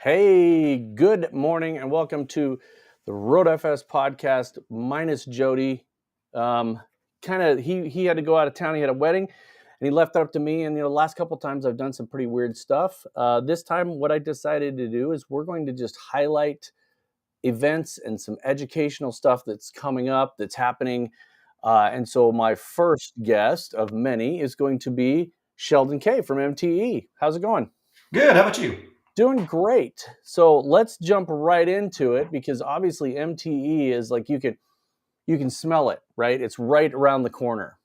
Hey, good morning and welcome to the RoadFS podcast minus Jody. He had to go out of town. He had a wedding and he left it up to me. And the last couple times I've done some pretty weird stuff. This time, what I decided to do is we're going to just highlight events and some educational stuff that's coming up, that's happening. And so my first guest of many is going to be Sheldon K from MTE. How's it going? Good. How about you? Doing great. So let's jump right into it because obviously MTE is like you can smell it, right? It's right around the corner.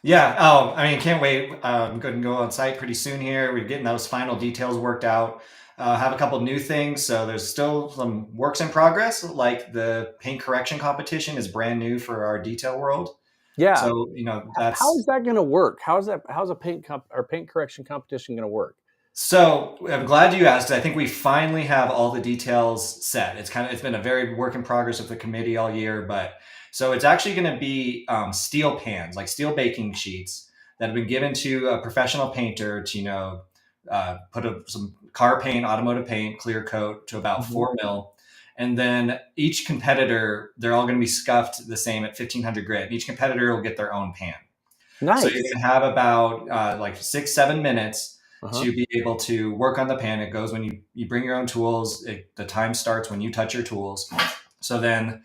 Yeah. Oh, I mean, can't wait. I'm going to go on site pretty soon here. We're getting those final details worked out. Have a couple new things. So there's still some works in progress, like the paint correction competition is brand new for our detail world. Yeah. So, How is that going to work? How's a paint correction competition going to work? So I'm glad you asked. I think we finally have all the details set. It's been a very work in progress with the committee all year, but so it's actually going to be steel pans, like steel baking sheets that have been given to a professional painter to put some car paint, automotive paint, clear coat to about 4 mil. And then each competitor, they're all going to be scuffed the same at 1500 grit. Each competitor will get their own pan. Nice. So you're going to have about 6-7 minutes to be able to work on the pan. It goes when you bring your own tools. The time starts when you touch your tools. So then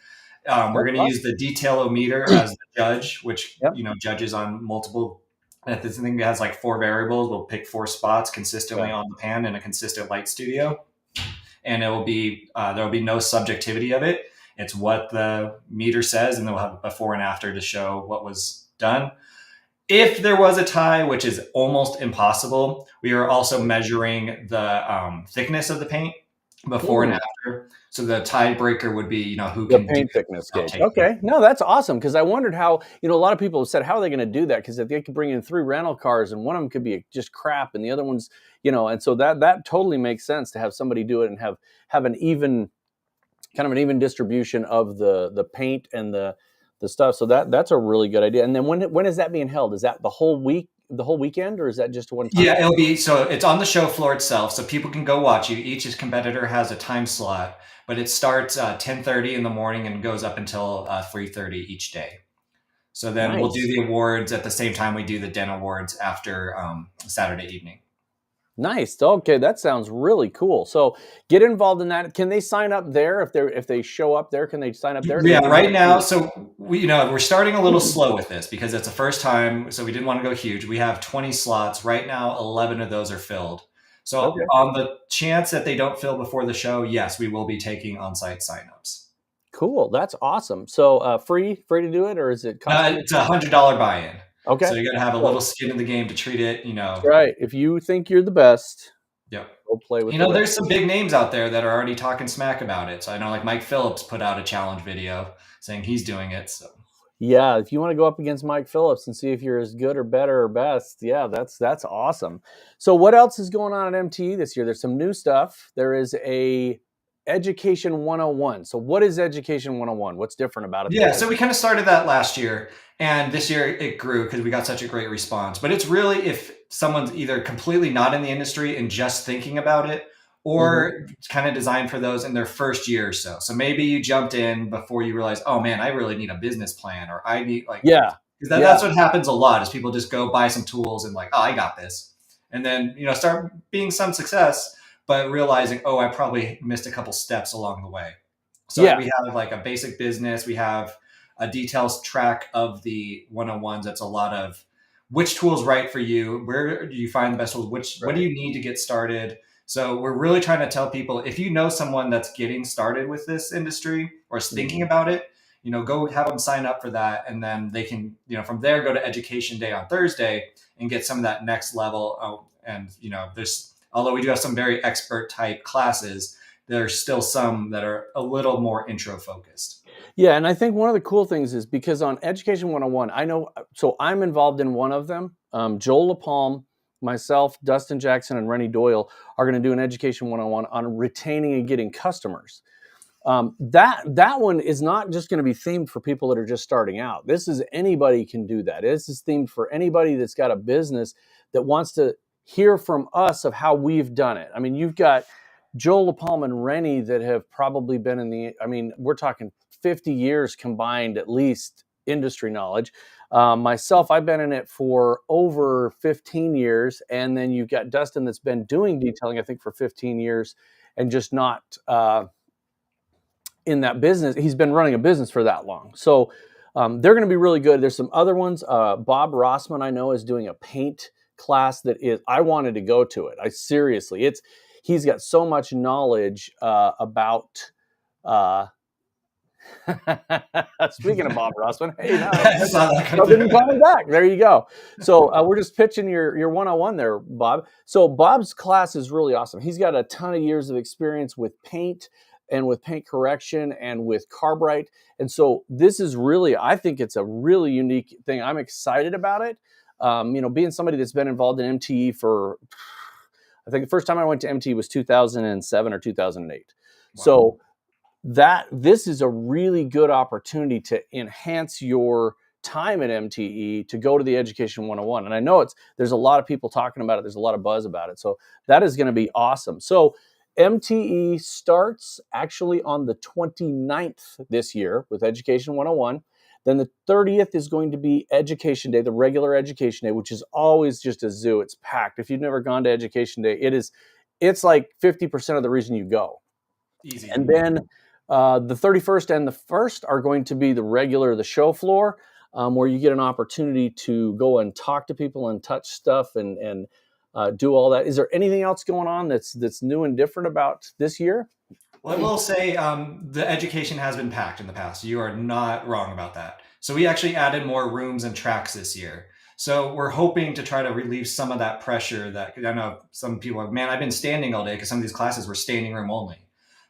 we're going to use the detailometer as the judge, which judges on multiple. If this thing has like 4 variables, we'll pick 4 spots consistently on the pan in a consistent light studio, and it will be there will be no subjectivity of it. It's what the meter says, and then we'll have a before and after to show what was done. If there was a tie, which is almost impossible, we are also measuring the thickness of the paint before and after. So the tiebreaker would be, who can the paint thickness gauge. Okay, no, that's awesome because I wondered how, a lot of people have said, how are they going to do that? Because if they could bring in 3 rental cars and one of them could be just crap and the other one's, and so that totally makes sense to have somebody do it and have an even distribution of the paint and the stuff. So that's a really good idea. And then when is that being held? Is that the whole weekend, or is that just one time? Yeah, it's on the show floor itself, so people can go watch it. Each competitor has a time slot, but it starts 10:30 in the morning and goes up until 3:30 each day. So then we'll do the awards at the same time we do the Den Awards after Saturday evening. Nice. Okay, that sounds really cool. So get involved in that. Can they sign up there if they show up there? Can they sign up there? Yeah, right now. So we're starting a little slow with this because it's the first time. So we didn't want to go huge. We have 20 slots right now. 11 of those are filled. So on the chance that they don't fill before the show, yes, we will be taking on-site signups. Cool. That's awesome. So free to do it, or is it? It's $100 buy-in. Okay. So you got to have a little skin in the game to treat it, That's right. If you think you're the best, go play with there's some big names out there that are already talking smack about it. So I know like Mike Phillips put out a challenge video saying he's doing it. So yeah, if you want to go up against Mike Phillips and see if you're as good or better or best, yeah, that's awesome. So what else is going on at MTE this year? There's some new stuff. There is a Education 101. So what is Education 101? What's different about it? Yeah, so we kind of started that last year, and this year it grew because we got such a great response. But it's really if someone's either completely not in the industry and just thinking about it, or kind of designed for those in their first year or so. So maybe you jumped in before you realize, oh man, I really need a business plan, or I need that's what happens a lot is people just go buy some tools and like, oh, I got this. And then, start being some success, but realizing, oh, I probably missed a couple steps along the way. So we have like a basic business. We have a details track of the 101s. That's a lot of which tool is right for you. Where do you find the best tools? What do you need to get started? So we're really trying to tell people, if you know someone that's getting started with this industry or is thinking about it, go have them sign up for that. And then they can, from there, go to Education Day on Thursday and get some of that next level. Although we do have some very expert type classes, there's still some that are a little more intro focused. Yeah, and I think one of the cool things is because on Education 101, I know, so I'm involved in one of them. Joel LaPalme, myself, Dustin Jackson, and Rennie Doyle are going to do an Education 101 on retaining and getting customers. That one is not just going to be themed for people that are just starting out. This is anybody can do that. This is themed for anybody that's got a business that wants to hear from us of how we've done it. I mean, you've got Joel LaPalma and Rennie that have probably been in the, I mean, we're talking 50 years combined, at least industry knowledge. Myself, I've been in it for over 15 years. And then you've got Dustin that's been doing detailing, I think, for 15 years and just not in that business. He's been running a business for that long. So they're going to be really good. There's some other ones. Bob Rossman, I know, is doing a paint class that is, I wanted to go to it. I seriously, he's got so much knowledge about speaking of Bob Rossman, hey, now didn't call me back. There you go. So we're just pitching your 101 there, Bob. So Bob's class is really awesome. He's got a ton of years of experience with paint and with paint correction and with Carbright. And so this is really, I think it's a really unique thing. I'm excited about it. Being somebody that's been involved in MTE for, I think the first time I went to MTE was 2007 or 2008. Wow. So this is a really good opportunity to enhance your time at MTE to go to the Education 101. And I know there's a lot of people talking about it. There's a lot of buzz about it. So that is going to be awesome. So MTE starts actually on the 29th this year with Education 101. Then the 30th is going to be Education Day, the regular Education Day, which is always just a zoo. It's packed. If you've never gone to Education Day, it's like 50% of the reason you go. Easy. And then the 31st and the 1st are going to be the show floor, where you get an opportunity to go and talk to people and touch stuff and do all that. Is there anything else going on that's new and different about this year? Well, I will say the education has been packed in the past. You are not wrong about that. So we actually added more rooms and tracks this year. So we're hoping to try to relieve some of that pressure that I know some people are, man, I've been standing all day because some of these classes were standing room only.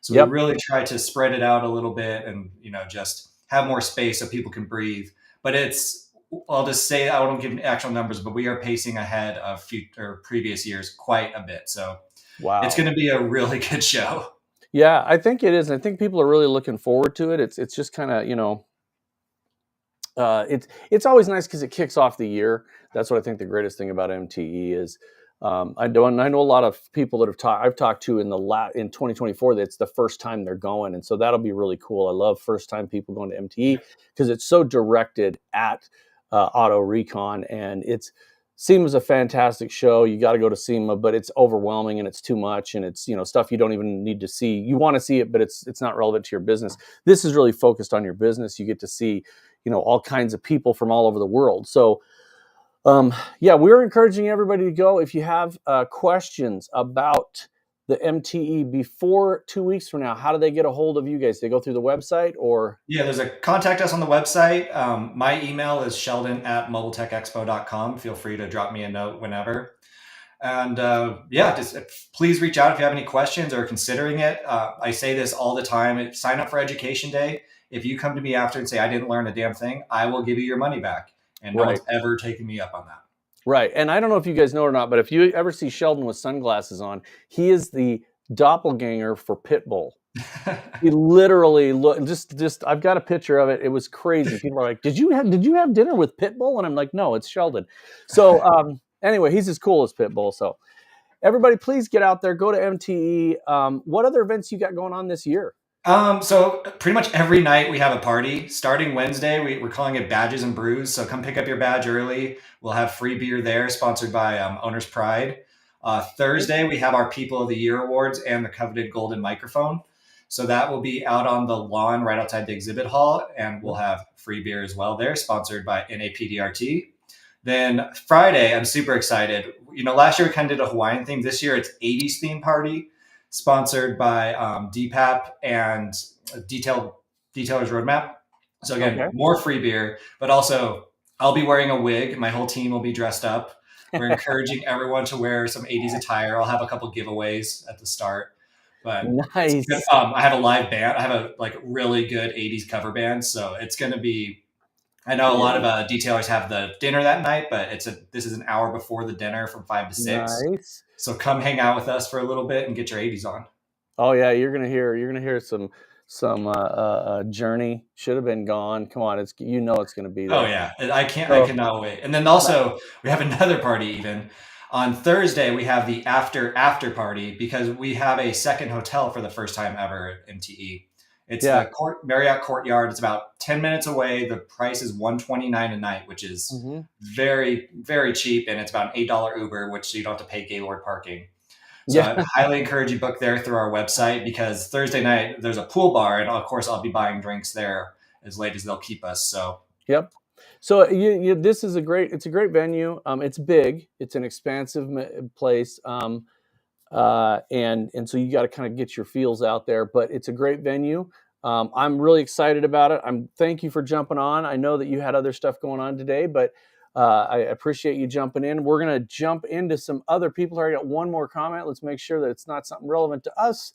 So we really try to spread it out a little bit and, just have more space so people can breathe. But I'll just say, I won't give actual numbers, but we are pacing ahead of previous years quite a bit. So wow, it's going to be a really good show. Yeah, I think it is. And I think people are really looking forward to it. It's just kind of, it's always nice because it kicks off the year. That's what I think the greatest thing about MTE is. I know a lot of people that I've talked to in 2024 that's the first time they're going, and so that'll be really cool. I love first time people going to MTE because it's so directed at auto recon, and SEMA's a fantastic show. You got to go to SEMA, but it's overwhelming and it's too much, and it's stuff you don't even need to see. You want to see it, but it's not relevant to your business. This is really focused on your business. You get to see all kinds of people from all over the world. So we're encouraging everybody to go. If you have questions about the MTE before 2 weeks from now, how do they get a hold of you guys? They go through the website or? Yeah, there's a contact us on the website. My email is sheldon@mobiletechexpo.com. Feel free to drop me a note whenever. And just please reach out if you have any questions or considering it. I say this all the time. Sign up for Education Day. If you come to me after and say, I didn't learn a damn thing, I will give you your money back. And no one's ever taken me up on that. Right. And I don't know if you guys know or not, but if you ever see Sheldon with sunglasses on, he is the doppelganger for Pitbull. He literally just I've got a picture of it. It was crazy. People are like, did you have dinner with Pitbull? And I'm like, no, it's Sheldon. So anyway, he's as cool as Pitbull. So everybody, please get out there, go to MTE. What other events you got going on this year? So pretty much every night we have a party. Starting Wednesday, we're calling it Badges and Brews. So come pick up your badge early. We'll have free beer there, sponsored by Owner's Pride. Thursday, we have our People of the Year Awards and the coveted golden microphone. So that will be out on the lawn right outside the exhibit hall, and we'll have free beer as well there, sponsored by NAPDRT. Then Friday, I'm super excited. Last year we kind of did a Hawaiian theme. This year it's 80s theme party, sponsored by DPAP and Detailer's Roadmap. So again, more free beer, but also I'll be wearing a wig. My whole team will be dressed up. We're encouraging everyone to wear some 80s attire. I'll have a couple giveaways at the start. But nice. I have a live band. I have a really good 80s cover band. So it's going to be, I know a lot of detailers have the dinner that night, but this is an hour before the dinner from 5 to 6. Nice. So come hang out with us for a little bit and get your 80s on. Oh yeah, you're gonna hear some Journey. Should Have Been Gone. Come on, it's gonna be there. Oh yeah, I cannot wait. And then also we have another party even. On Thursday, we have the after party because we have a second hotel for the first time ever at MTE. It's Yeah. the Marriott Courtyard. It's about 10 minutes away. The price is $129 a night, which is Hmm. very, very cheap. And it's about an $8 Uber, which you don't have to pay Gaylord parking. So Yeah. I highly encourage you book there through our website because Thursday night there's a pool bar, and of course I'll be buying drinks there as late as they'll keep us. So Yep. So this is it's a great venue. It's big. It's an expansive place. And so you got to kind of get your feels out there, but it's a great venue. I'm really excited about it. Thank you for jumping on. I know that you had other stuff going on today, but I appreciate you jumping in. We're going to jump into some other people. I got one more comment. Let's make sure that it's not something relevant to us.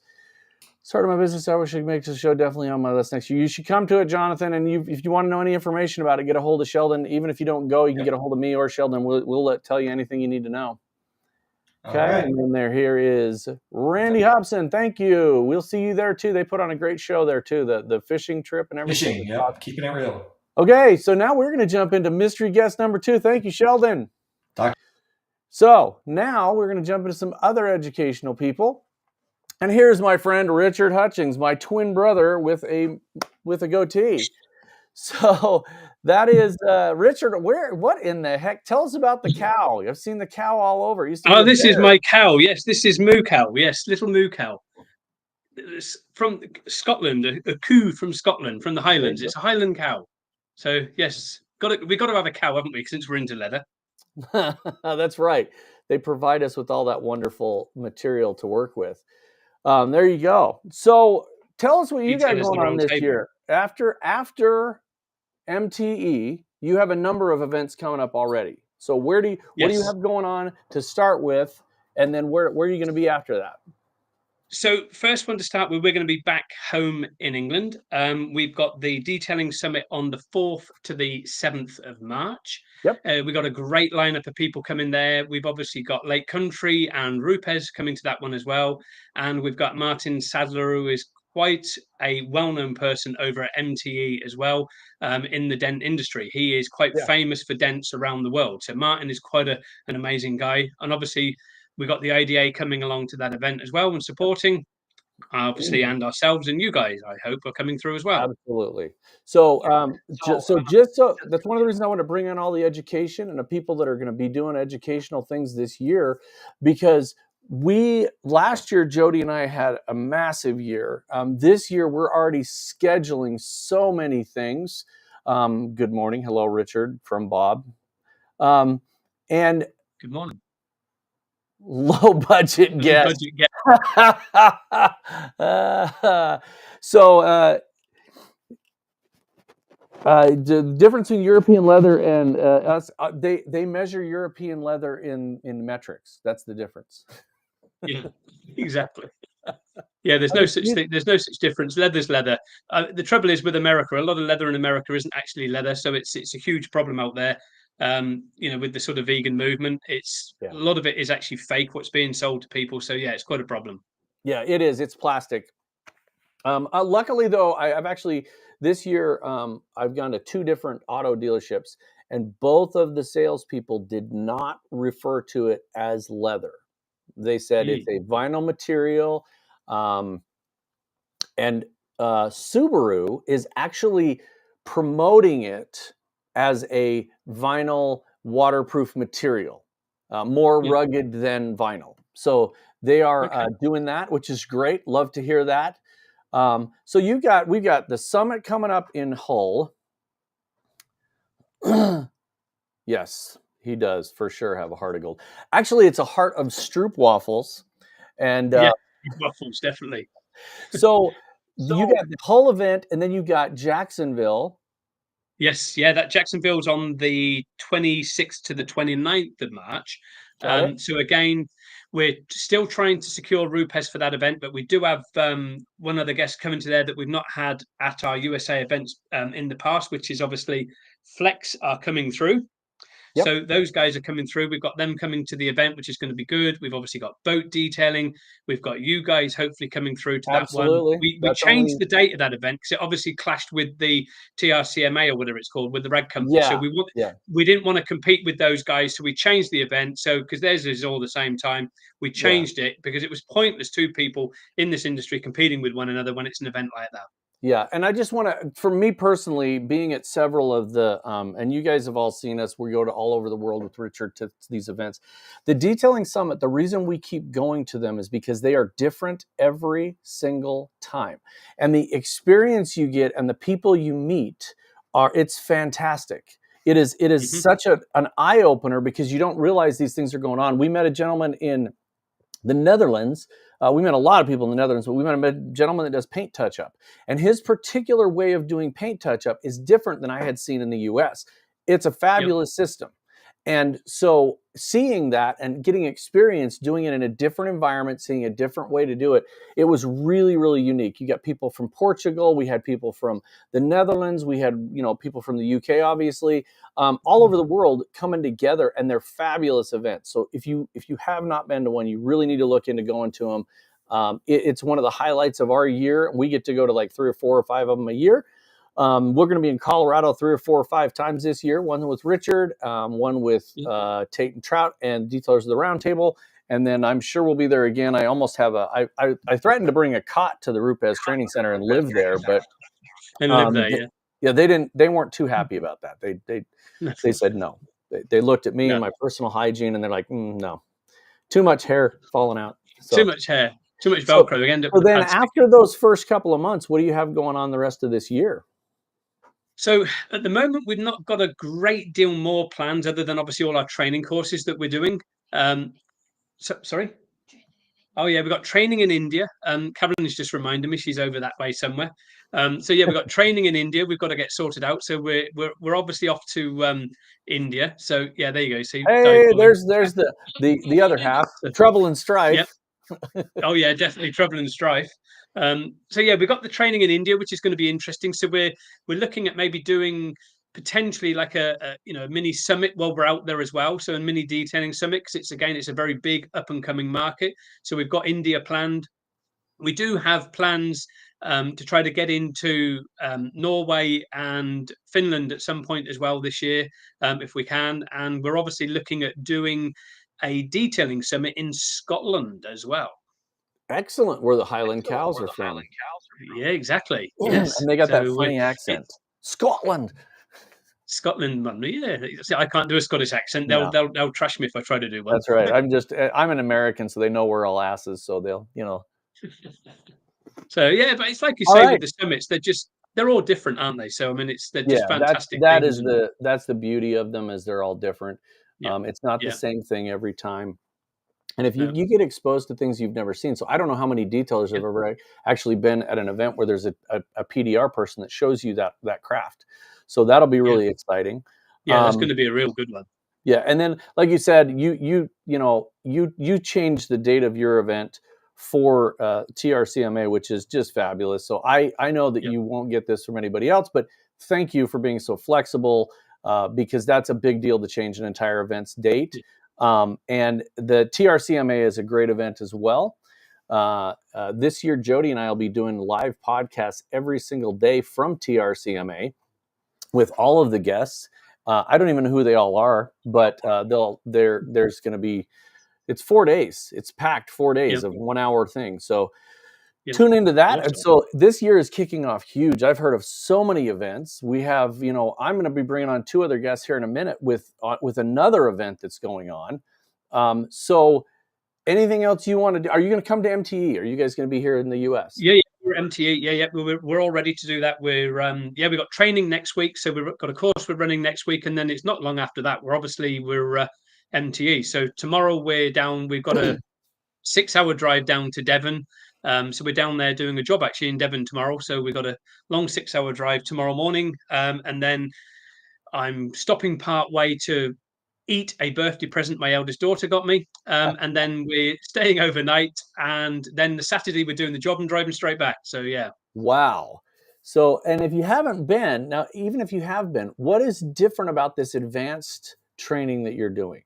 Started my business. I wish I could make this show. Definitely on my list next year. You should come to it, Jonathan. And if you want to know any information about it, get a hold of Sheldon. Even if you don't go, you can get a hold of me or Sheldon. We'll tell you anything you need to know. Okay, all right. and then here is Randy Hobson. Thank you. We'll see you there too. They put on a great show there too. The fishing trip and everything. Fishing, yep, keeping it real. Okay, so now we're going to jump into mystery guest number 2. Thank you, Sheldon. Doc. So now we're going to jump into some other educational people. And here's my friend Richard Hutchings, my twin brother with a goatee. So that is Richard. What in the heck? Tell us about the cow. I've seen the cow all over. This is my cow. Yes, this is Moo Cow. Yes, little Moo Cow. It's from Scotland, a coo from Scotland, from the Highlands. It's a Highland cow. So yes, we got to have a cow, haven't we? Since we're into leather. That's right. They provide us with all that wonderful material to work with. There you go. So tell us what you got going on this year. After MTE, you have a number of events coming up already. So what do you have going on to start with, and then where are you going to be after that? So first one to start with, we're going to be back home in England. We've got the Detailing Summit on the 4th to the 7th of March. Yep. We've got a great lineup of people coming there. We've obviously got Lake Country and RoadFS coming to that one as well. And we've got Martin Sadler, who is quite a well-known person over at MTE as well, in the dent industry. He is quite famous for dents around the world. So Martin is quite an amazing guy. And obviously, we got the ADA coming along to that event as well and supporting, obviously, and ourselves and you guys, I hope, are coming through as well. Absolutely. So, that's one of the reasons I want to bring in all the education and the people that are going to be doing educational things this year, because last year, Jody and I had a massive year. This year, we're already scheduling so many things. Good morning. Hello, Richard from Bob. And good morning. Low budget guest. So the difference in European leather and us, they measure European leather in metrics. That's the difference. Yeah, exactly. Yeah, there's no such thing. There's no such difference. Leather's leather. The trouble is with America, a lot of leather in America isn't actually leather, so it's a huge problem out there. With the sort of vegan movement, a lot of it is actually fake, what's being sold to people. So yeah, it's quite a problem. Yeah, it is. It's plastic. Luckily though, I've actually this year, I've gone to 2 different auto dealerships, and both of the salespeople did not refer to it as leather. They said it's a vinyl material. And Subaru is actually promoting it as a vinyl waterproof material, more rugged than vinyl. So they are doing that, which is great. Love to hear that. So we've got the summit coming up in Hull. Yes, he does for sure have a heart of gold. Actually, it's a heart of Stroop waffles. And waffles, definitely. So you got the Hull event, and then you got Jacksonville. Yes, yeah, that Jacksonville's on the 26th to the 29th of March. So again, we're still trying to secure RoadFS for that event, but we do have one other guest coming to there that we've not had at our USA events in the past, which is obviously Flex are coming through. Yep. So those guys are coming through. We've got them coming to the event, which is going to be good. We've obviously got boat detailing. We've got you guys hopefully coming through to that one. Absolutely. We That's changed only, the date of that event because it obviously clashed with the TRCMA or whatever it's called, with the Red Company. So yeah. Yeah. we didn't want to compete with those guys, so we changed the event. So because theirs is all the same time, we Yeah. changed it because it was pointless two people in this industry competing with one another when it's an event like that. Yeah, and I just want to, for me personally, being at several of the, and you guys have all seen us, we go to all over the world with Richard to these events. The Detailing Summit, the reason we keep going to them is because they are different every single time. And the experience you get and the people you meet it's fantastic. It is such an eye opener because you don't realize these things are going on. We met a gentleman in the Netherlands. We met a lot of people in the Netherlands, but we met a gentleman that does paint touch-up. And his particular way of doing paint touch-up is different than I had seen in the US. It's a fabulous system. And so seeing that and getting experience doing it in a different environment, seeing a different way to do it, it was really, really unique. You got people from Portugal, we had people from the Netherlands, we had people from the UK, obviously, all over the world coming together, and they're fabulous events. So if you have not been to one, you really need to look into going to them. It's one of the highlights of our year. We get to go to like 3 or 4 or 5 of them a year. We're going to be in Colorado 3 or 4 or 5 times this year. One with Richard, one with Tate and Trout and Detailers of the Roundtable. And then I'm sure we'll be there again. I almost have I threatened to bring a cot to the RoadFS Training Center and live there, but yeah, they weren't too happy about that. They said no. They looked at me and my personal hygiene, and they're like, no, too much hair falling out. So, too much hair, too much Velcro. We end up with then after those first couple of months, what do you have going on the rest of this year? So at the moment, we've not got a great deal more plans other than obviously all our training courses that we're doing. Sorry? Oh yeah, we've got training in India. Karen is just reminding me she's over that way somewhere. So yeah, we've got training in India. We've got to get sorted out. So we're obviously off to India. So yeah, there you go. See, hey, there's the other half, trouble and strife. Yep. Oh yeah, definitely trouble and strife. So yeah, we've got the training in India, which is going to be interesting. So we're looking at maybe doing potentially like a mini summit while we're out there as well. So a mini detailing summit, because it's a very big up and coming market. So we've got India planned. We do have plans to try to get into Norway and Finland at some point as well this year, if we can. And we're obviously looking at doing a detailing summit in Scotland as well. Excellent, where the Highland cows are from. Yeah, exactly. Yes, and they got that funny accent. Scotland. Scotland, man. Yeah, see, I can't do a Scottish accent. They'll trash me if I try to do one. That's right. I'm an American, so they know we're all asses. So they'll, So yeah, but it's like you say with the summits, they're all different, aren't they? So I mean, they're just fantastic. That's the beauty of them, is they're all different. It's not the same thing every time. And if you get exposed to things you've never seen. So I don't know how many detailers have ever actually been at an event where there's a PDR person that shows you that craft. So that'll be really exciting. Yeah, that's going to be a real good one. Yeah, and then like you said, you changed the date of your event for TRCMA, which is just fabulous. So I know that you won't get this from anybody else, but thank you for being so flexible, because that's a big deal to change an entire event's date. And the TRCMA is a great event as well. This year, Jody and I will be doing live podcasts every single day from TRCMA with all of the guests. I don't even know who they all are, but there's going to be, it's 4 days. It's packed 4 days of 1 hour thing. So tune into that. Awesome. And so this year is kicking off huge. I've heard of so many events. We have, I'm going to be bringing on 2 other guests here in a minute with another event that's going on. So anything else you want to do? Are you going to come to MTE? Are you guys going to be here in the US? Yeah, we're MTE. Yeah. We're all ready to do that. We've got training next week. So we've got a course we're running next week. And then it's not long after that. We're MTE. So tomorrow we're down. We've got a 6-hour drive down to Devon. So we're down there doing a job actually in Devon tomorrow. So we've got a long 6-hour drive tomorrow morning. And then I'm stopping part way to eat a birthday present my eldest daughter got me. And then we're staying overnight. And then the Saturday we're doing the job and driving straight back. So yeah. Wow. So, and if you haven't been, now, even if you have been, what is different about this advanced training that you're doing?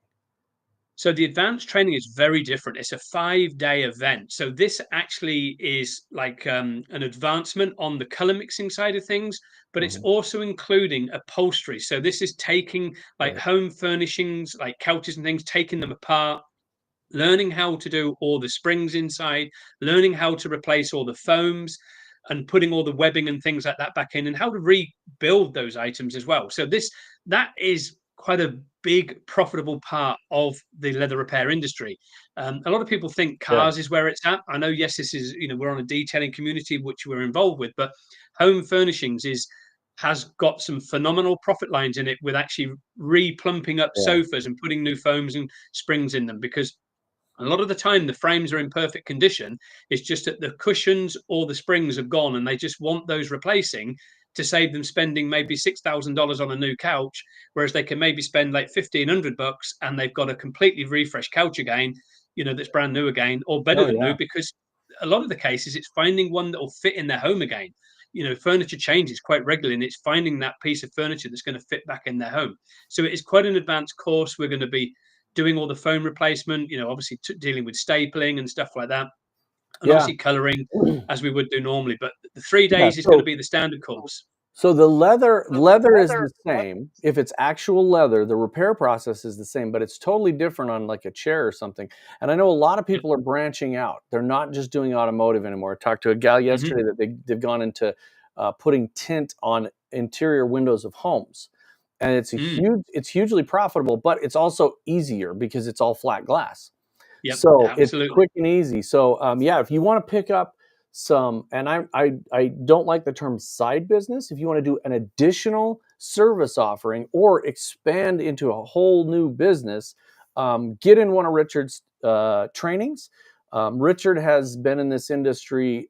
So the advanced training is very different. It's a 5-day event. So this actually is like an advancement on the color mixing side of things, but it's Mhm. also including upholstery. So this is taking like Right. home furnishings, like couches and things, taking them apart, learning how to do all the springs inside, learning how to replace all the foams and putting all the webbing and things like that back in, and how to rebuild those items as well. So that is quite a big profitable part of the leather repair industry. A lot of people think Yeah. cars is where it's at. I know, yes, this is, we're on a detailing community which we're involved with, but home furnishings has got some phenomenal profit lines in it, with actually replumping up Yeah. sofas and putting new foams and springs in them, because a lot of the time the frames are in perfect condition. It's just that the cushions or the springs have gone, and they just want those replacing to save them spending maybe $6,000 on a new couch, whereas they can maybe spend like $1,500 and they've got a completely refreshed couch again, that's brand new again, or better Oh than new, yeah. because a lot of the cases it's finding one that will fit in their home again. Furniture changes quite regularly, and it's finding that piece of furniture that's going to fit back in their home. So it is quite an advanced course. We're going to be doing all the foam replacement, obviously dealing with stapling and stuff like that, and Yeah. obviously coloring as we would do normally. But the 3 Yeah. days is going to be the standard course. So the leather is the same. If it's actual leather, the repair process is the same, but it's totally different on like a chair or something. And I know a lot of Yep. people are branching out. They're not just doing automotive anymore. I talked to a gal Hmm. yesterday that they've gone into putting tint on interior windows of homes, and Mm. it's hugely profitable, but it's also easier because it's all flat glass. Yep, So it's absolutely. quick and easy. So yeah, if you want to pick up some, and I don't like the term side business. If you want to do an additional service offering or expand into a whole new business, get in one of Richard's trainings. Richard has been in this industry.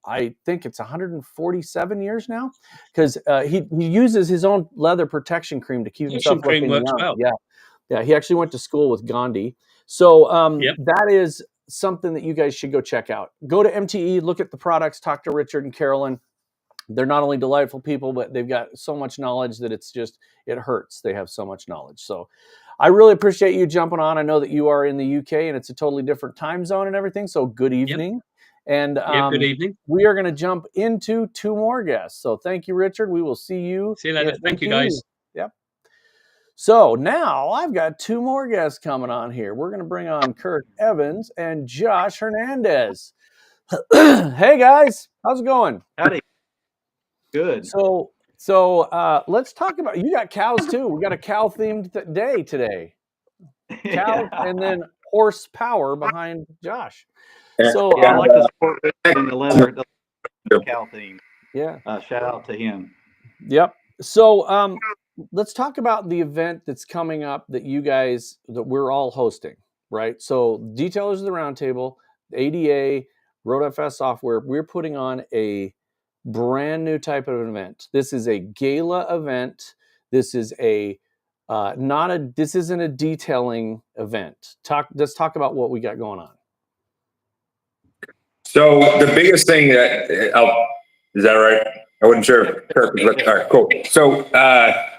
I think it's 147 years now, because he uses his own leather protection cream to keep himself Protection cream looking works young. well. Yeah, yeah. He actually went to school with Gandhi. So Yep. that is something that you guys should go check out. Go to MTE, look at the products, talk to Richard and Carolyn. They're not only delightful people, but they've got so much knowledge that it hurts. They have so much knowledge. So I really appreciate you jumping on. I know that you are in the UK and it's a totally different time zone and everything. So good Yep. evening. And Yep. Good evening. we are going to jump into 2 more guests. So thank you, Richard. We will see you See you in later. Thank you, MTE. guys. Yep. So now I've got 2 more guests coming on here. We're going to bring on Kirk Evans and Josh Hernandez. Hey guys, how's it going? Howdy. Good. So let's talk about, you got cows too. We got a cow themed day today. Cows Yeah. and then horsepower behind Josh. I So like the sport and the leather cow theme. yeah. Shout out to him. Yep. So let's talk about the event that's coming up that we're all hosting, right? So Detailers of the Roundtable, ADA, RoadFS software, we're putting on a brand new type of event. This is a gala event. This is this isn't a detailing event. Let's talk about what we got going on. So the biggest thing is that right? I wasn't sure if Kirk was looking. All right, cool. So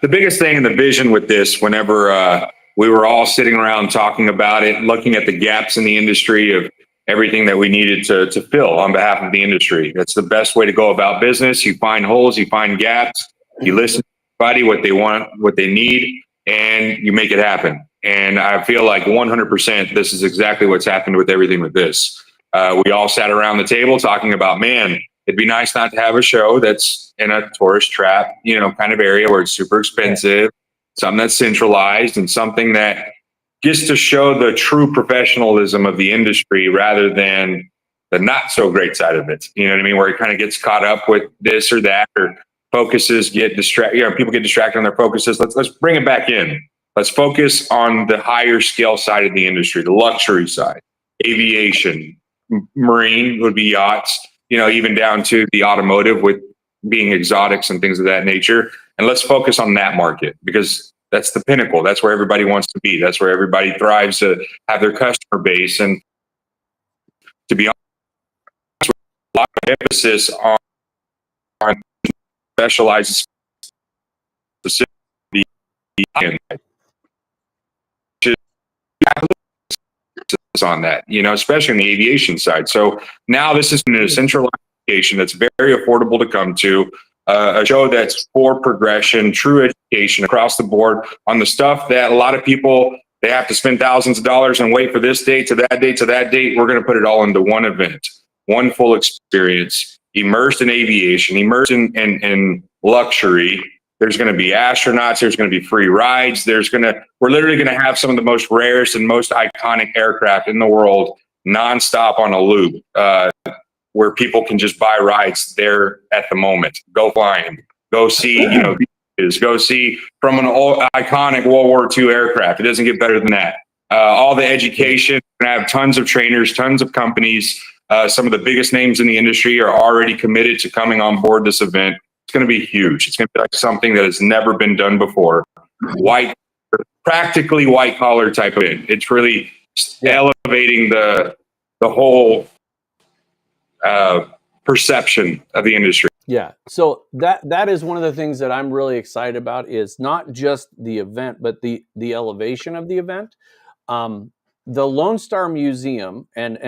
the biggest thing in the vision with this, whenever we were all sitting around talking about it, looking at the gaps in the industry of everything that we needed to fill on behalf of the industry. That's the best way to go about business. You find holes, you find gaps, you listen to everybody, what they want, what they need, and you make it happen. And I feel like 100% this is exactly what's happened with everything with this. We all sat around the table talking about, man, it'd be nice not to have a show that's in a tourist trap, kind of area where it's super expensive, something that's centralized and something that gets to show the true professionalism of the industry rather than the not so great side of it. You know what I mean? Where it kind of gets caught up with this or that, or focuses get distracted. People get distracted on their focuses. Let's bring it back in. Let's focus on the higher scale side of the industry, the luxury side, aviation, marine would be yachts, even down to the automotive with being exotics and things of that nature. And let's focus on that market because that's the pinnacle. That's where everybody wants to be. That's where everybody thrives to have their customer base. And to be honest, a lot of emphasis on specialized specifically. on that, especially on the aviation side. So now this is a centralized education that's very affordable to come to, a show that's for progression, true education across the board on the stuff that a lot of people, they have to spend thousands of dollars and wait for this date to that date to that date. We're going to put it all into one event, one full experience, immersed in aviation, immersed in luxury. There's going to be astronauts. There's going to be free rides. We're literally going to have some of the most rarest and most iconic aircraft in the world nonstop on a loop, where people can just buy rides there at the moment. Go flying, go see, go see from an iconic World War II aircraft. It doesn't get better than that. All the education, we're going to have tons of trainers, tons of companies. Some of the biggest names in the industry are already committed to coming on board this event. It's going to be huge. It's going to be like something that has never been done before. Practically white collar type of event. It's really elevating the whole perception of the industry. Yeah. So that is one of the things that I'm really excited about, is not just the event, but the elevation of the event. The Lone Star Museum, and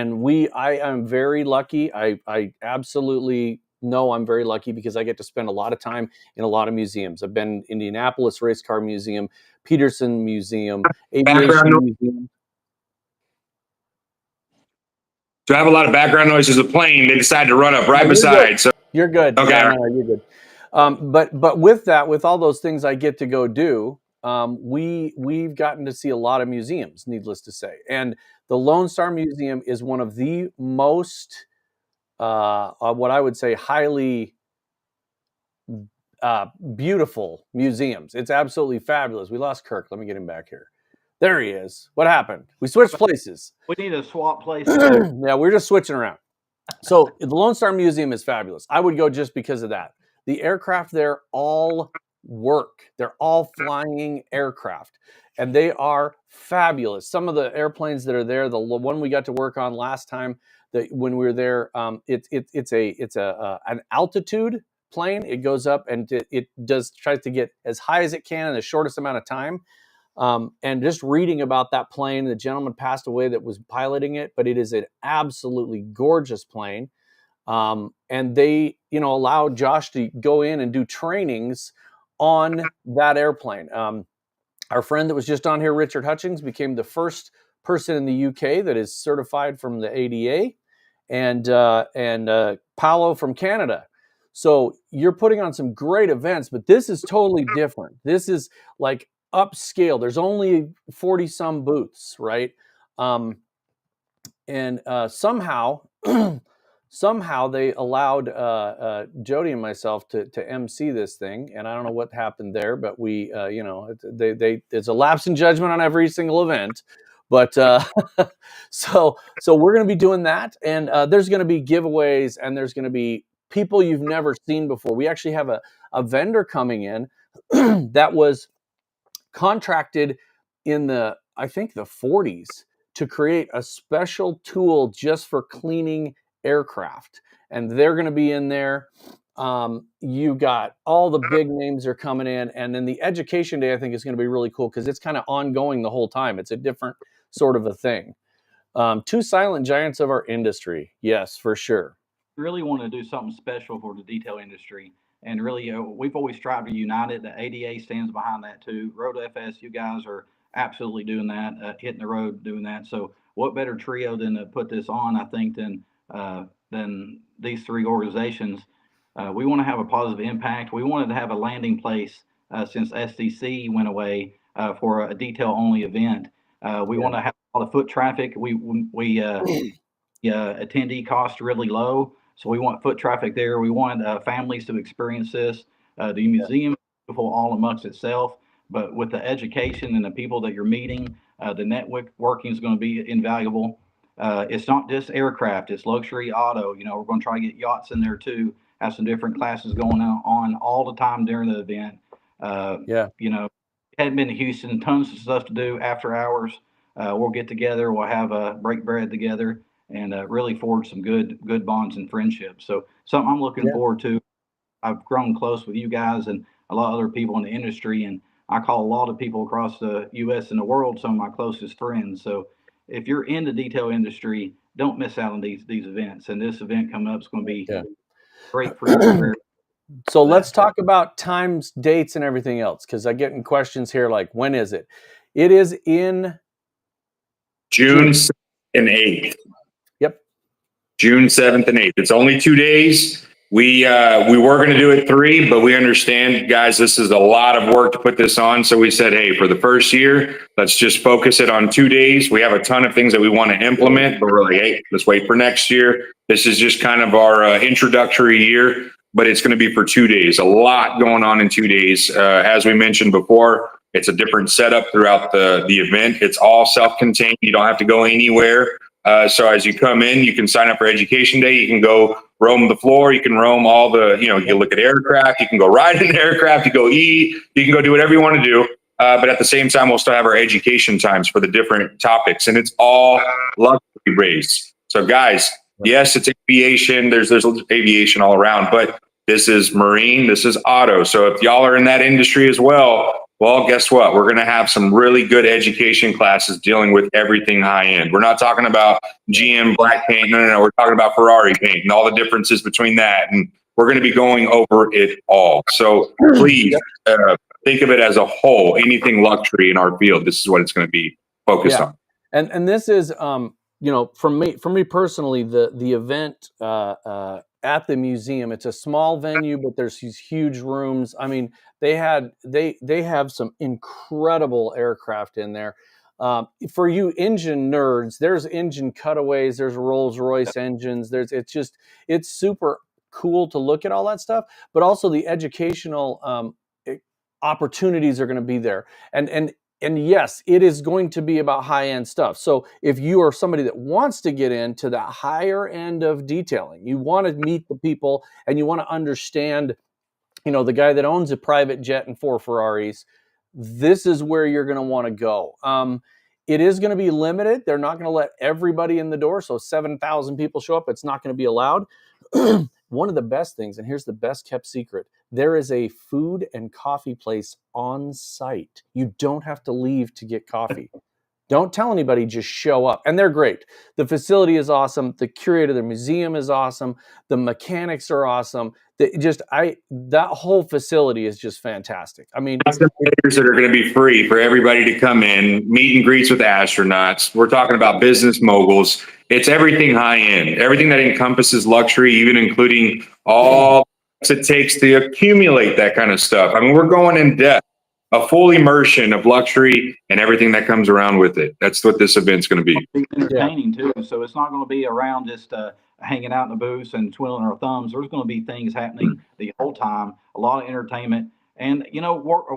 I am very lucky. I absolutely know I'm very lucky because I get to spend a lot of time in a lot of museums. I've been Indianapolis Race Car Museum, Peterson Museum, Aviation Museum. So I have a lot of background noise. There's a plane. They decided to run up right beside. Good. So you're good. Okay. No, you're good. But with that, with all those things I get to go do, we've gotten to see a lot of museums, needless to say. And the Lone Star Museum is one of the most, what I would say, highly beautiful museums. It's absolutely fabulous. We lost Kirk. Let me get him back here. There he is. What happened? We switched places. We need to swap places. Yeah, we're just switching around. So the Lone Star Museum is fabulous. I would go just because of that. The aircraft there all work. They're all flying aircraft, and they are fabulous. Some of the airplanes that are there, the one we got to work on last time, when we were there, it's an altitude plane. It goes up and it tries to get as high as it can in the shortest amount of time. And just reading about that plane, the gentleman passed away that was piloting it, but it is an absolutely gorgeous plane. And they, allowed Josh to go in and do trainings on that airplane. Our friend that was just on here, Richard Hutchings, became the first person in the UK that is certified from the ADA, and Paolo from Canada. So you're putting on some great events, but this is totally different. This is like upscale. There's only 40 some booths, right? And somehow they allowed Jody and myself to MC this thing, and I don't know what happened there, but we, there's a lapse in judgment on every single event. But so we're going to be doing that, and there's going to be giveaways, and there's going to be people you've never seen before. We actually have a vendor coming in that was contracted in I think the 40s to create a special tool just for cleaning aircraft, and they're going to be in there. You got all the big names are coming in, and then the education day I think is going to be really cool because it's kind of ongoing the whole time. It's a different sort of a thing. Two silent giants of our industry, yes, for sure. Really want to do something special for the detail industry. And really, we've always tried to unite it. The ADA stands behind that too. RoadFS, you guys are absolutely doing that, hitting the road doing that. So what better trio than to put this on, I think, than these three organizations. We want to have a positive impact. We wanted to have a landing place since SDC went away for a detail-only event. We want to have all the foot traffic. Attendee cost really low. So we want foot traffic there. We want families to experience this. The museum is beautiful all amongst itself, but with the education and the people that you're meeting, the networking is going to be invaluable. It's not just aircraft, it's luxury auto. We're going to try to get yachts in there too, have some different classes going on all the time during the event. Hadn't been to Houston, tons of stuff to do after hours. We'll get together, we'll have a break bread together, and really forge some good bonds and friendships. So something I'm looking forward to. I've grown close with you guys and a lot of other people in the industry, and I call a lot of people across the U.S. and the world some of my closest friends. So if you're in the detail industry, don't miss out on these events. And this event coming up is going to be great for you. So let's talk about times, dates, and everything else, because I get in questions here like, when is it? It is in June 7th and 8th. Yep. June 7th and 8th. It's only 2 days. We were going to do it 3, but we understand, guys, this is a lot of work to put this on. So we said, hey, for the first year, let's just focus it on 2 days. We have a ton of things that we want to implement, but we're like, hey, let's wait for next year. This is just kind of our introductory year, but it's going to be for 2 days. A lot going on in 2 days. As we mentioned before, it's a different setup throughout the event. It's all self-contained. You don't have to go anywhere. So as you come in, you can sign up for Education Day. You can go roam the floor. You can roam all the, you can look at aircraft. You can go ride in the aircraft. You go eat. You can go do whatever you want to do. But at the same time, we'll still have our education times for the different topics. And it's all luxury based. So guys, yes, it's aviation. There's aviation all around, but this is marine. This is auto. So if y'all are in that industry as well, guess what? We're going to have some really good education classes dealing with everything high end. We're not talking about GM black paint. No. We're talking about Ferrari paint and all the differences between that. And we're going to be going over it all. So please think of it as a whole. Anything luxury in our field, this is what it's going to be focused on. And this is, for me personally, the event at the museum, it's a small venue, but there's these huge rooms. I mean, they have some incredible aircraft in there. For you engine nerds, there's engine cutaways, there's Rolls-Royce engines. It's super cool to look at all that stuff, but also the educational opportunities are going to be there. And yes, it is going to be about high-end stuff. So if you are somebody that wants to get into that higher end of detailing, you want to meet the people and you want to understand, the guy that owns a private jet and 4 Ferraris, this is where you're going to want to go. It is going to be limited. They're not going to let everybody in the door. So 7,000 people show up. It's not going to be allowed. One of the best things, and here's the best kept secret, there is a food and coffee place on site. You don't have to leave to get coffee. Don't tell anybody, just show up. And they're great. The facility is awesome. The curator of the museum is awesome. The mechanics are awesome. That whole facility is just fantastic. I mean, simulators that are going to be free for everybody to come in, meet and greets with astronauts. We're talking about business moguls. It's everything high end, everything that encompasses luxury, even including all it takes to accumulate that kind of stuff. I mean, we're going in depth. A full immersion of luxury and everything that comes around with it. That's what this event's going to be. Entertaining too. So it's not going to be around just hanging out in the booths and twiddling our thumbs. There's going to be things happening the whole time. A lot of entertainment, and warbird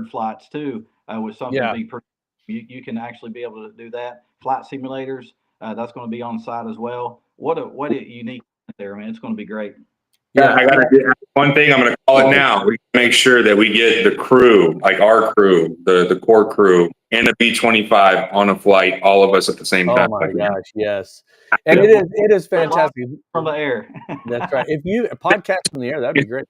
flights too. Was something to be pretty. You can actually be able to do that. Flight simulators. That's going to be on site as well. What a unique there, man. It's going to be great. Yeah, I got to do one thing. I'm going to call it now. We make sure that we get the crew, like our crew, the core crew, and the B-25 on a flight, all of us at the same time. Oh my gosh, yes. And it is fantastic. From the air. That's right. If you podcast from the air, that'd be great.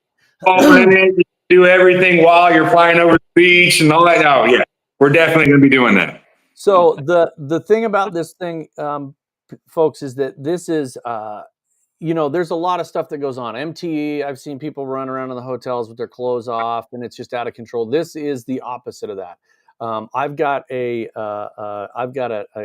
Do everything while you're flying over the beach and all that. Oh yeah, we're definitely going to be doing that. So the thing about this thing, folks, is that this is there's a lot of stuff that goes on. MTE, I've seen people run around in the hotels with their clothes off, and it's just out of control. This is the opposite of that. I've got a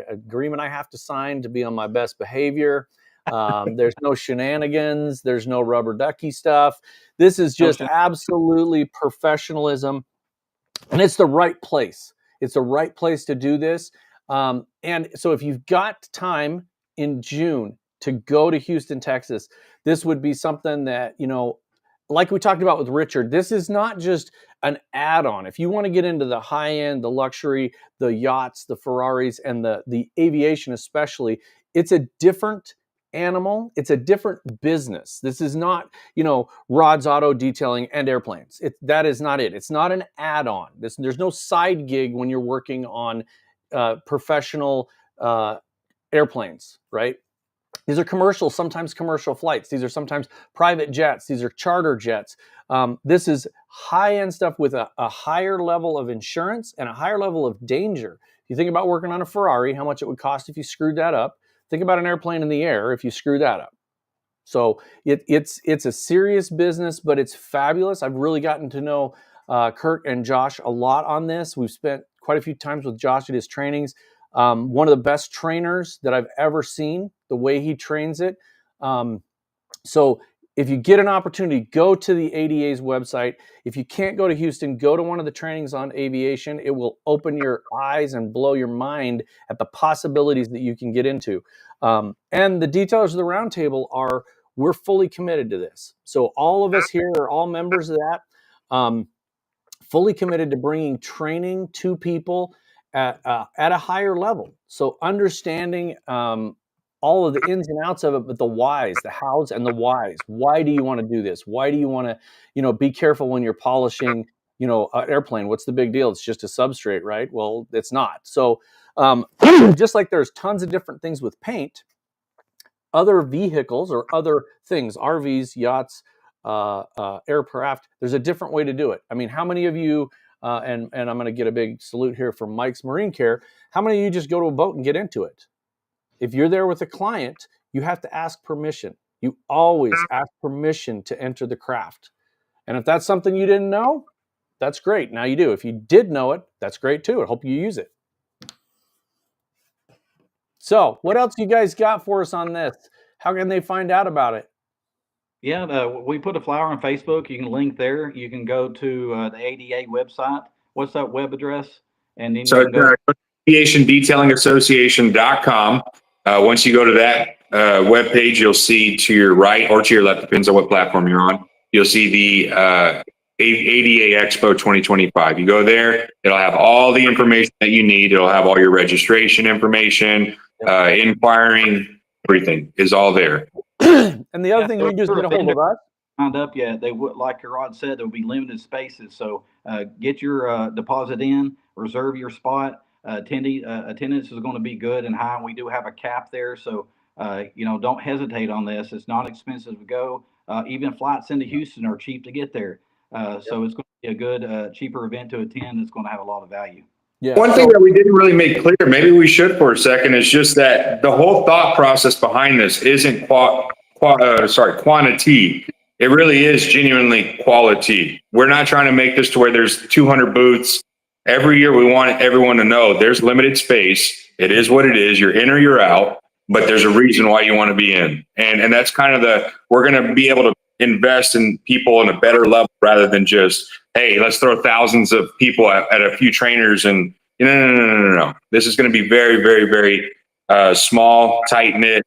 agreement I have to sign to be on my best behavior. There's no shenanigans. There's no rubber ducky stuff. This is just absolutely professionalism, and it's the right place. It's the right place to do this. And so if you've got time in June to go to Houston, Texas, this would be something that, like we talked about with Richard, this is not just an add-on. If you want to get into the high end, the luxury, the yachts, the Ferraris, and the aviation especially, it's a different animal. It's a different business. This is not, Rod's Auto Detailing and airplanes. That is not it. It's not an add-on. There's no side gig when you're working on professional airplanes, right? These are commercial, sometimes commercial flights. These are sometimes private jets. These are charter jets. This is high-end stuff with a higher level of insurance and a higher level of danger. If you think about working on a Ferrari, how much it would cost if you screwed that up. Think about an airplane in the air if you screw that up. So it's a serious business, but it's fabulous. I've really gotten to know Kirk and Josh a lot on this. We've spent quite a few times with Josh at his trainings. One of the best trainers that I've ever seen, the way he trains it. So if you get an opportunity, go to the ADA's website. If you can't go to Houston, go to one of the trainings on aviation. It will open your eyes and blow your mind at the possibilities that you can get into. And the detailers of the roundtable are, we're fully committed to this. So all of us here are all members of that, fully committed to bringing training to people at a higher level. So understanding all of the ins and outs of it, but the whys, the hows and the whys. Why do you want to do this? Why do you want to, be careful when you're polishing, an airplane? What's the big deal? It's just a substrate, right? Well, it's not. So just like there's tons of different things with paint, other vehicles or other things, RVs, yachts, aircraft, there's a different way to do it. I mean, how many of you, and I'm going to get a big salute here from Mike's Marine Care, how many of you just go to a boat and get into it? If you're there with a client, you have to ask permission. You always ask permission to enter the craft. And if that's something you didn't know, that's great. Now you do. If you did know it, that's great too. I hope you use it. So what else you guys got for us on this? How can they find out about it? Yeah, we put a flyer on Facebook. You can link there. You can go to the ADA website. What's that web address? And then So you can go. aviationdetailingassociation.com. Once you go to that webpage, you'll see to your right or to your left, depends on what platform you're on, you'll see the ADA Expo 2025. You go there, it'll have all the information that you need. It'll have all your registration information, inquiring, everything is all there. And the other thing you can do is get a hold of us. Signed up yet? They would, like Rod said, there will be limited spaces. So get your deposit in, reserve your spot. Attendance is going to be good and high. We do have a cap there, so don't hesitate on this. It's not expensive to go. Even flights into Houston are cheap to get there. So it's going to be a good, cheaper event to attend. It's going to have a lot of value. Yeah. One thing that we didn't really make clear, maybe we should for a second, is just that the whole thought process behind this isn't quantity. It really is genuinely quality. We're not trying to make this to where there's 200 booths. Every year we want everyone to know there's limited space. It is what it is. You're in or you're out, but there's a reason why you want to be in. And that's kind of we're going to be able to invest in people in a better level rather than just, hey, let's throw thousands of people at a few trainers and no. This is going to be very, very, very small, tight knit,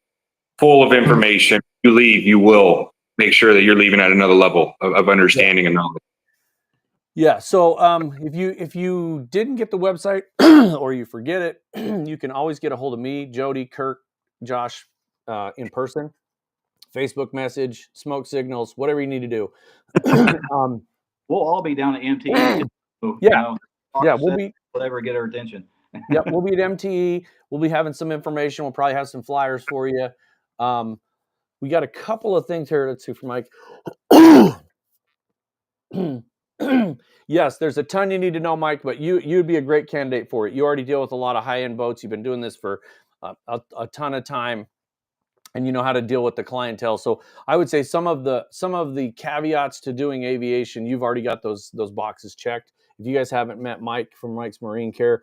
full of information. You leave, you will make sure that you're leaving at another level of understanding and knowledge. Yeah. So if you didn't get the website or you forget it, you can always get a hold of me, Jody, Kirk, Josh, in person, Facebook message, smoke signals, whatever you need to do. We'll all be down at MTE. We'll be whatever get our attention. Yep, we'll be at MTE. We'll be having some information. We'll probably have some flyers for you. We got a couple of things here. Let's see for Mike. Yes, there's a ton you need to know, Mike, but you'd be a great candidate for it. You already deal with a lot of high-end boats. You've been doing this for a ton of time, and you know how to deal with the clientele. So I would say some of the caveats to doing aviation, you've already got those boxes checked. If you guys haven't met Mike from Mike's Marine Care,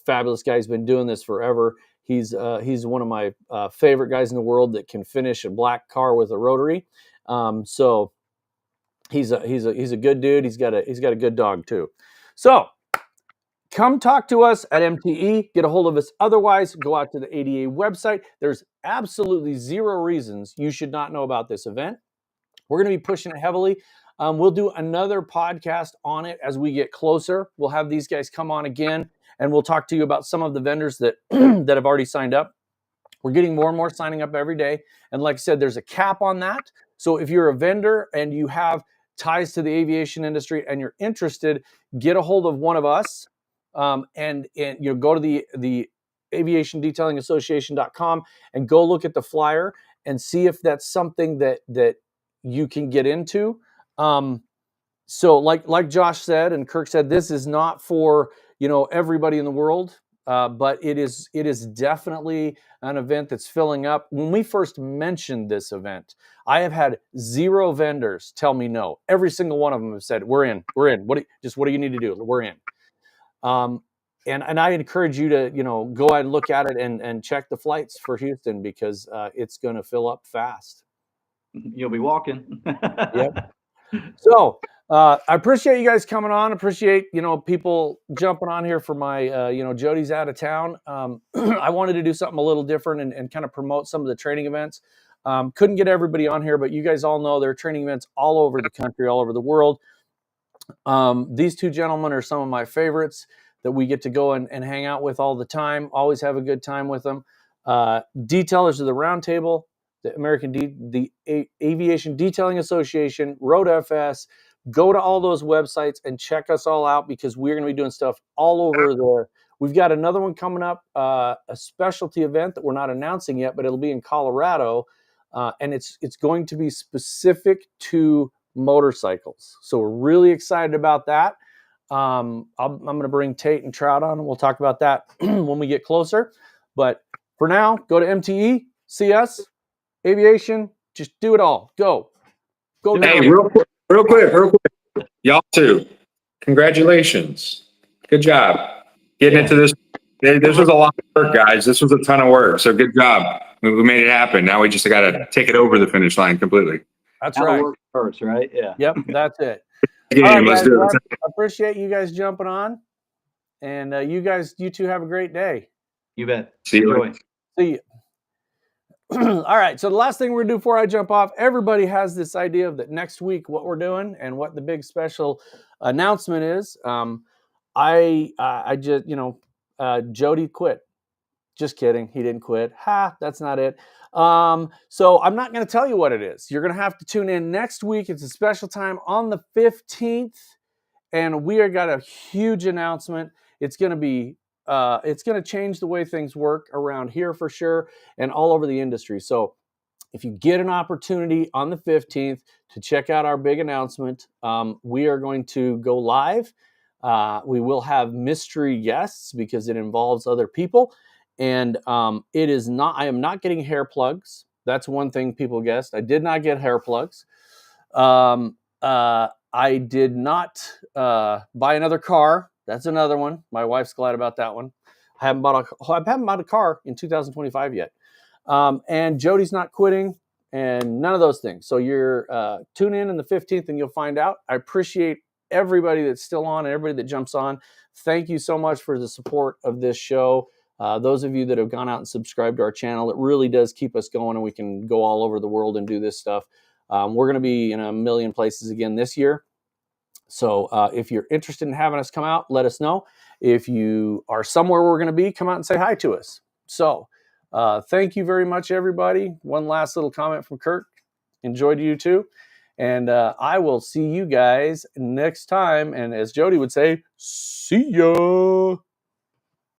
fabulous guy. He's been doing this forever. He's one of my favorite guys in the world that can finish a black car with a rotary. So he's a good dude. He's got a good dog too. So come talk to us at MTE. Get a hold of us. Otherwise, go out to the ADA website. There's absolutely zero reasons you should not know about this event. We're going to be pushing it heavily. We'll do another podcast on it as we get closer. We'll have these guys come on again, and we'll talk to you about some of the vendors that that have already signed up. We're getting more and more signing up every day. And like I said, there's a cap on that. So if you're a vendor and you have ties to the aviation industry and you're interested, get a hold of one of us and go to the aviationdetailingassociation.com and go look at the flyer and see if that's something that you can get into. So like Josh said and Kirk said, this is not for, everybody in the world, but it is definitely an event that's filling up. When we first mentioned this event, I have had 0 vendors tell me no. Every single one of them have said, we're in. What do you need to do? We're in. And I encourage you to, go ahead and look at it and check the flights for Houston, because it's going to fill up fast. You'll be walking. Yep. So I appreciate you guys coming on. Appreciate, people jumping on here for my, Jody's out of town. I wanted to do something a little different and kind of promote some of the training events. Couldn't get everybody on here, but you guys all know there are training events all over the country, all over the world. These 2 gentlemen are some of my favorites that we get to go and hang out with all the time. Always have a good time with them. Detailers of the Roundtable, the Aviation Detailing Association, RoadFS. Go to all those websites and check us all out, because we're going to be doing stuff all over there. We've got another one coming up, a specialty event that we're not announcing yet, but it'll be in Colorado, and it's going to be specific to motorcycles. So we're really excited about that. I'm going to bring Tate and Trout on, and we'll talk about that when we get closer. But for now, go to MTE, see us, aviation, just do it all. Go. Hey, now. real quick. Y'all too. Congratulations. Good job. Getting into this. This was a lot of work, guys. This was a ton of work. So good job. We made it happen. Now we just got to take it over the finish line completely. That's right. Work first, right? Yeah. Yep, that's it. Game. All right, Let's guys, do it. I appreciate you guys jumping on. And you two have a great day. You bet. See you. Enjoy. See you. All right. So the last thing we're going to do before I jump off, everybody has this idea of that next week, what we're doing and what the big special announcement is. I just, Jody quit. Just kidding. He didn't quit. That's not it. So I'm not going to tell you what it is. You're going to have to tune in next week. It's a special time on the 15th. And we are got a huge announcement. It's going to change the way things work around here for sure, and all over the industry. So if you get an opportunity on the 15th to check out our big announcement, we are going to go live. We will have mystery guests because it involves other people. And I am not getting hair plugs. That's one thing people guessed. I did not get hair plugs. I did not buy another car. That's another one. My wife's glad about that one. I haven't bought a car in 2025 yet. And Jody's not quitting, and none of those things. So you're tune in the 15th and you'll find out. I appreciate everybody that's still on and everybody that jumps on. Thank you so much for the support of this show. Those of you that have gone out and subscribed to our channel, it really does keep us going, and we can go all over the world and do this stuff. We're going to be in a million places again this year. So if you're interested in having us come out, let us know. If you are somewhere we're going to be, come out and say hi to us. So thank you very much, everybody. One last little comment from Kurt. Enjoyed you too. And I will see you guys next time. And as Jody would say, see ya.